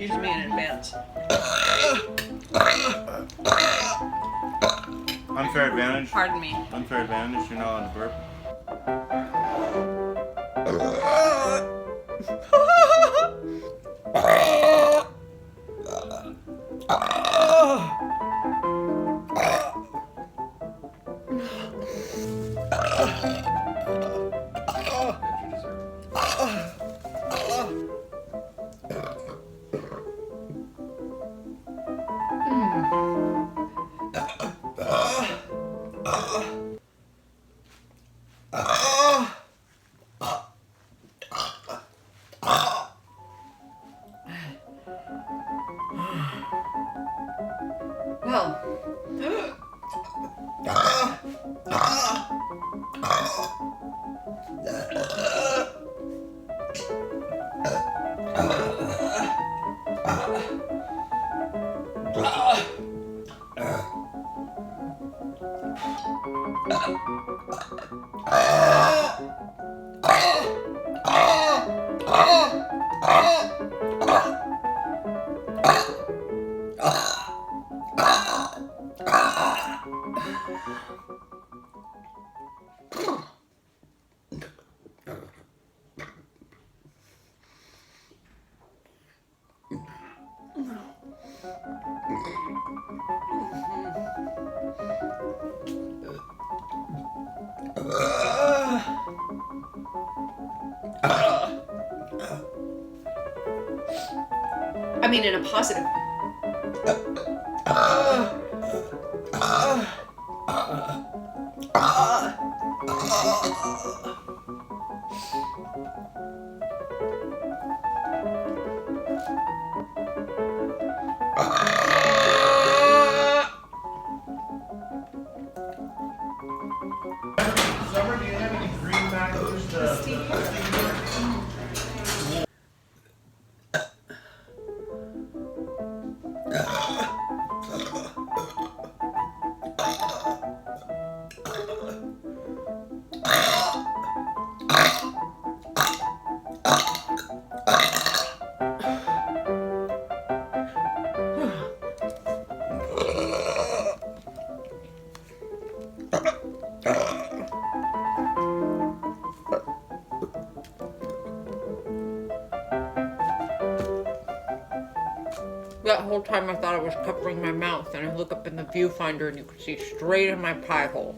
excuse me in advance. Unfair advantage. Pardon me. Unfair advantage. You're not allowed to burp. Well. I mean, in a positive. Summer, do you have any green packages That whole time I thought I was covering my mouth, and I look up in the viewfinder and you could see straight in my pie hole.